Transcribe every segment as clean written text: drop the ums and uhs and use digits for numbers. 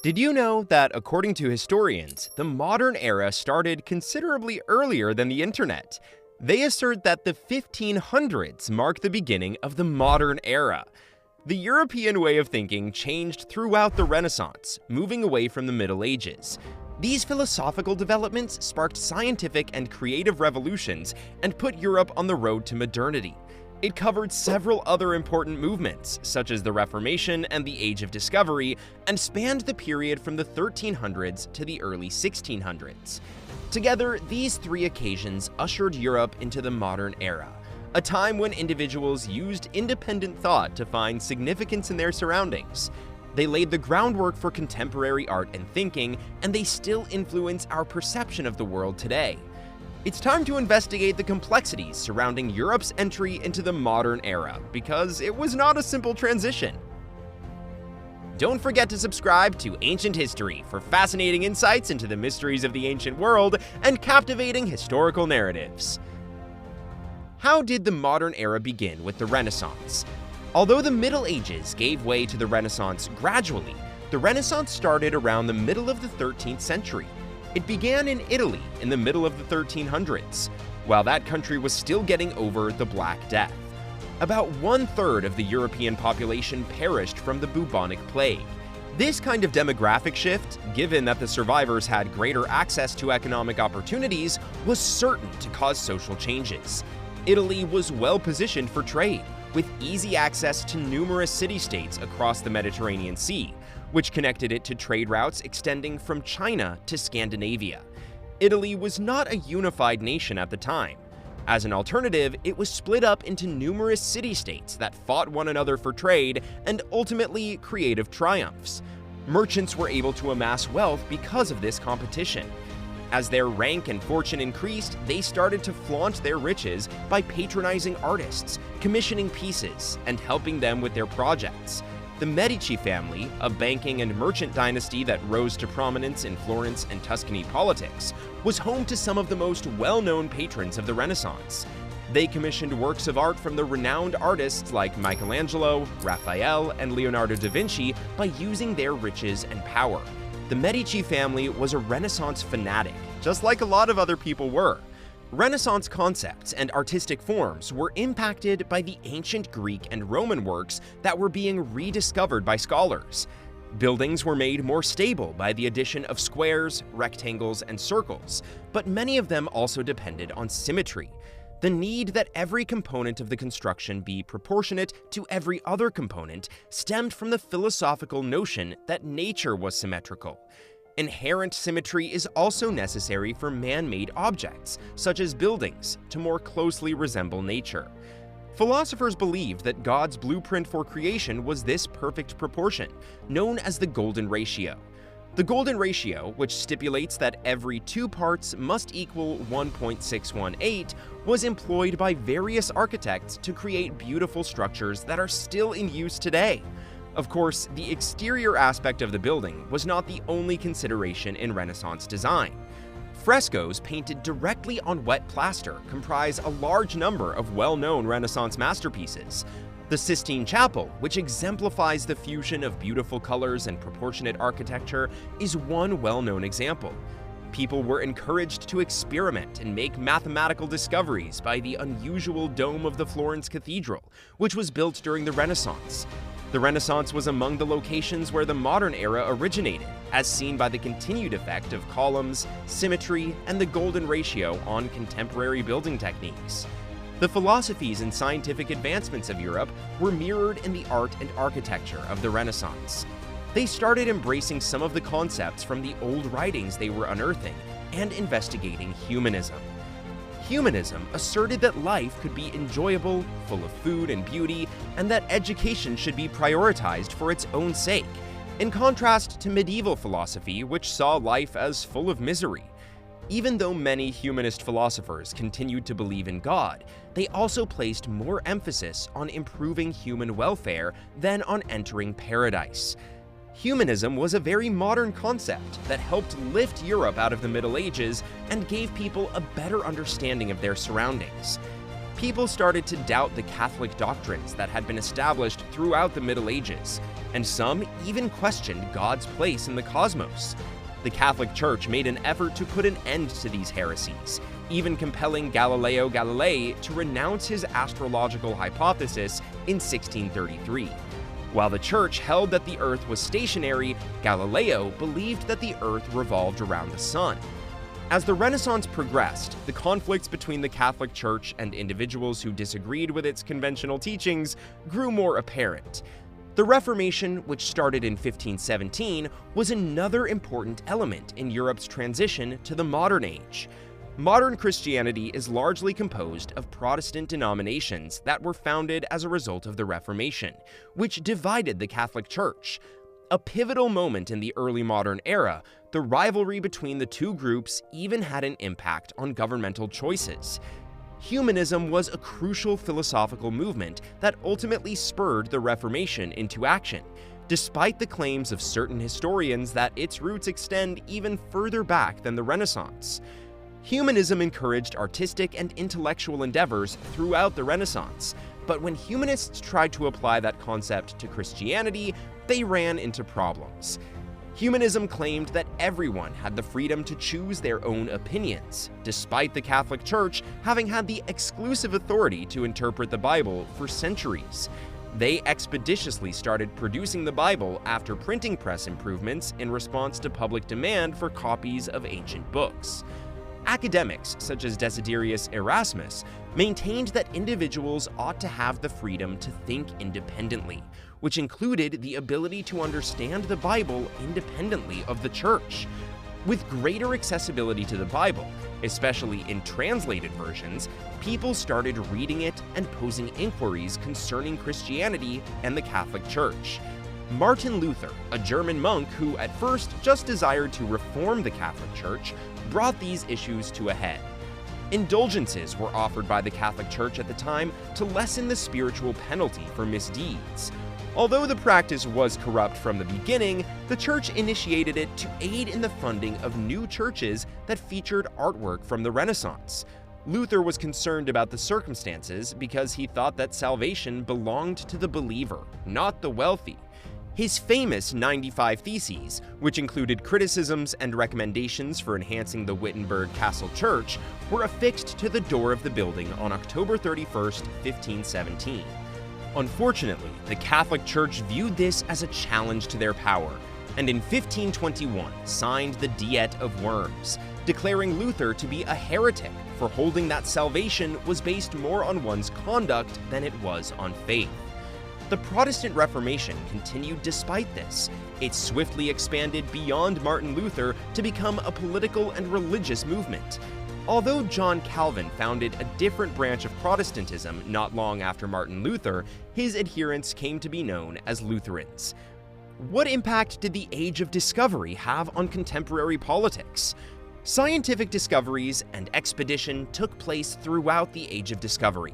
Did you know that, according to historians, the modern era started considerably earlier than the internet? They assert that the 1500s mark the beginning of the modern era. The European way of thinking changed throughout the Renaissance, moving away from the Middle Ages. These philosophical developments sparked scientific and creative revolutions and put Europe on the road to modernity. It covered several other important movements, such as the Reformation and the Age of Discovery, and spanned the period from the 1300s to the early 1600s. Together, these three occasions ushered Europe into the modern era, a time when individuals used independent thought to find significance in their surroundings. They laid the groundwork for contemporary art and thinking, and they still influence our perception of the world today. It's time to investigate the complexities surrounding Europe's entry into the modern era, because it was not a simple transition. Don't forget to subscribe to Ancient History for fascinating insights into the mysteries of the ancient world and captivating historical narratives. How did the modern era begin with the Renaissance? Although the Middle Ages gave way to the Renaissance gradually, the Renaissance started around the middle of the 13th century. It began in Italy in the middle of the 1300s, while that country was still getting over the Black Death. About 1/3 of the European population perished from the bubonic plague. This kind of demographic shift, given that the survivors had greater access to economic opportunities, was certain to cause social changes. Italy was well positioned for trade, with easy access to numerous city-states across the Mediterranean Sea, which connected it to trade routes extending from China to Scandinavia. Italy was not a unified nation at the time. As an alternative, it was split up into numerous city-states that fought one another for trade and ultimately creative triumphs. Merchants were able to amass wealth because of this competition. As their rank and fortune increased, they started to flaunt their riches by patronizing artists, commissioning pieces, and helping them with their projects. The Medici family, a banking and merchant dynasty that rose to prominence in Florence and Tuscany politics, was home to some of the most well-known patrons of the Renaissance. They commissioned works of art from the renowned artists like Michelangelo, Raphael, and Leonardo da Vinci by using their riches and power. The Medici family was a Renaissance fanatic, just like a lot of other people were. Renaissance concepts and artistic forms were impacted by the ancient Greek and Roman works that were being rediscovered by scholars. Buildings were made more stable by the addition of squares, rectangles, and circles, but many of them also depended on symmetry. The need that every component of the construction be proportionate to every other component stemmed from the philosophical notion that nature was symmetrical. Inherent symmetry is also necessary for man-made objects, such as buildings, to more closely resemble nature. Philosophers believed that God's blueprint for creation was this perfect proportion, known as the golden ratio. The golden ratio, which stipulates that every two parts must equal 1.618, was employed by various architects to create beautiful structures that are still in use today. Of course, the exterior aspect of the building was not the only consideration in Renaissance design. Frescoes painted directly on wet plaster comprise a large number of well-known Renaissance masterpieces. The Sistine Chapel, which exemplifies the fusion of beautiful colors and proportionate architecture, is one well-known example. People were encouraged to experiment and make mathematical discoveries by the unusual dome of the Florence Cathedral, which was built during the Renaissance. The Renaissance was among the locations where the modern era originated, as seen by the continued effect of columns, symmetry, and the golden ratio on contemporary building techniques. The philosophies and scientific advancements of Europe were mirrored in the art and architecture of the Renaissance. They started embracing some of the concepts from the old writings they were unearthing and investigating humanism. Humanism asserted that life could be enjoyable, full of food and beauty, and that education should be prioritized for its own sake, in contrast to medieval philosophy, which saw life as full of misery. Even though many humanist philosophers continued to believe in God, they also placed more emphasis on improving human welfare than on entering paradise. Humanism was a very modern concept that helped lift Europe out of the Middle Ages and gave people a better understanding of their surroundings. people started to doubt the Catholic doctrines that had been established throughout the Middle Ages, and some even questioned God's place in the cosmos. The Catholic Church made an effort to put an end to these heresies, even compelling Galileo Galilei to renounce his astrological hypothesis in 1633. While the Church held that the Earth was stationary, Galileo believed that the Earth revolved around the Sun. As the Renaissance progressed, the conflicts between the Catholic Church and individuals who disagreed with its conventional teachings grew more apparent. The Reformation, which started in 1517, was another important element in Europe's transition to the modern age. Modern Christianity is largely composed of Protestant denominations that were founded as a result of the Reformation, which divided the Catholic Church. A pivotal moment in the early modern era, the rivalry between the two groups even had an impact on governmental choices. Humanism was a crucial philosophical movement that ultimately spurred the Reformation into action, despite the claims of certain historians that its roots extend even further back than the Renaissance. Humanism encouraged artistic and intellectual endeavors throughout the Renaissance, but when humanists tried to apply that concept to Christianity, they ran into problems. Humanism claimed that everyone had the freedom to choose their own opinions, despite the Catholic Church having had the exclusive authority to interpret the Bible for centuries. They expeditiously started producing the Bible after printing press improvements in response to public demand for copies of ancient books. Academics, such as Desiderius Erasmus, maintained that individuals ought to have the freedom to think independently, which included the ability to understand the Bible independently of the Church. With greater accessibility to the Bible, especially in translated versions, people started reading it and posing inquiries concerning Christianity and the Catholic Church. Martin Luther, a German monk who at first just desired to reform the Catholic Church, brought these issues to a head. Indulgences were offered by the Catholic Church at the time to lessen the spiritual penalty for misdeeds. Although the practice was corrupt from the beginning, the Church initiated it to aid in the funding of new churches that featured artwork from the Renaissance. Luther was concerned about the circumstances because he thought that salvation belonged to the believer, not the wealthy. His famous 95 Theses, which included criticisms and recommendations for enhancing the Wittenberg Castle Church, were affixed to the door of the building on October 31, 1517. Unfortunately, the Catholic Church viewed this as a challenge to their power, and in 1521 signed the Diet of Worms, declaring Luther to be a heretic for holding that salvation was based more on one's conduct than it was on faith. The Protestant Reformation continued despite this. It swiftly expanded beyond Martin Luther to become a political and religious movement. Although John Calvin founded a different branch of Protestantism not long after Martin Luther, his adherents came to be known as Lutherans. What impact did the Age of Discovery have on contemporary politics? Scientific discoveries and expedition took place throughout the Age of Discovery.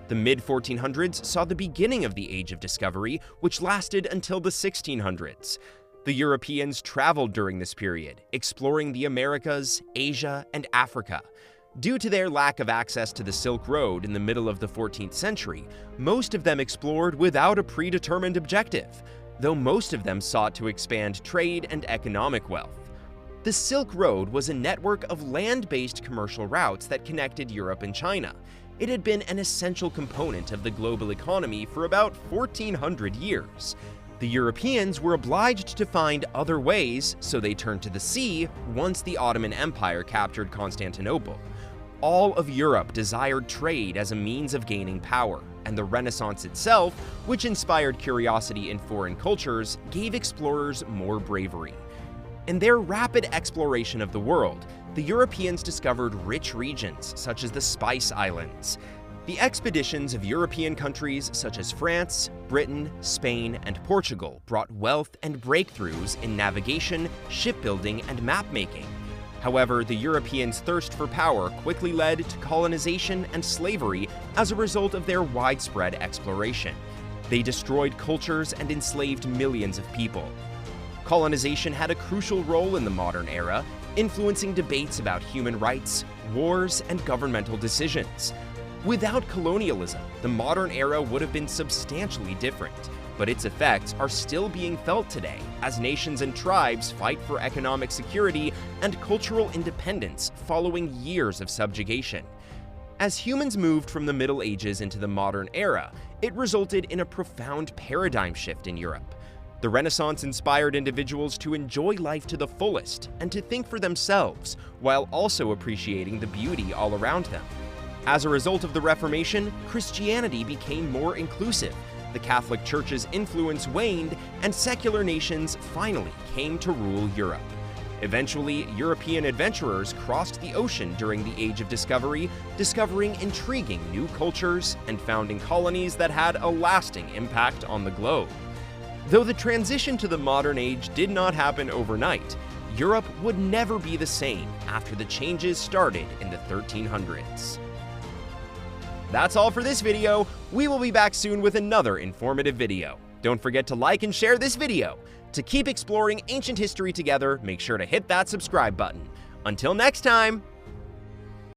The mid-1400s saw the beginning of the Age of Discovery, which lasted until the 1600s. The Europeans traveled during this period, exploring the Americas, Asia, and Africa. Due to their lack of access to the Silk Road in the middle of the 14th century, most of them explored without a predetermined objective, though most of them sought to expand trade and economic wealth. The Silk Road was a network of land-based commercial routes that connected Europe and China. It had been an essential component of the global economy for about 1,400 years. The Europeans were obliged to find other ways, so they turned to the sea once the Ottoman Empire captured Constantinople. All of Europe desired trade as a means of gaining power, and the Renaissance itself, which inspired curiosity in foreign cultures, gave explorers more bravery. In their rapid exploration of the world, the Europeans discovered rich regions such as the Spice Islands. The expeditions of European countries such as France, Britain, Spain, and Portugal brought wealth and breakthroughs in navigation, shipbuilding, and map-making. However, the Europeans' thirst for power quickly led to colonization and slavery as a result of their widespread exploration. They destroyed cultures and enslaved millions of people. Colonization had a crucial role in the modern era, influencing debates about human rights, wars, and governmental decisions. Without colonialism, the modern era would have been substantially different, but its effects are still being felt today as nations and tribes fight for economic security and cultural independence following years of subjugation. As humans moved from the Middle Ages into the modern era, it resulted in a profound paradigm shift in Europe. The Renaissance inspired individuals to enjoy life to the fullest and to think for themselves, while also appreciating the beauty all around them. As a result of the Reformation, Christianity became more inclusive, the Catholic Church's influence waned, and secular nations finally came to rule Europe. Eventually, European adventurers crossed the ocean during the Age of Discovery, discovering intriguing new cultures and founding colonies that had a lasting impact on the globe. Though the transition to the modern age did not happen overnight, Europe would never be the same after the changes started in the 1300s. That's all for this video. We will be back soon with another informative video. Don't forget to like and share this video. To keep exploring ancient history together, make sure to hit that subscribe button. Until next time,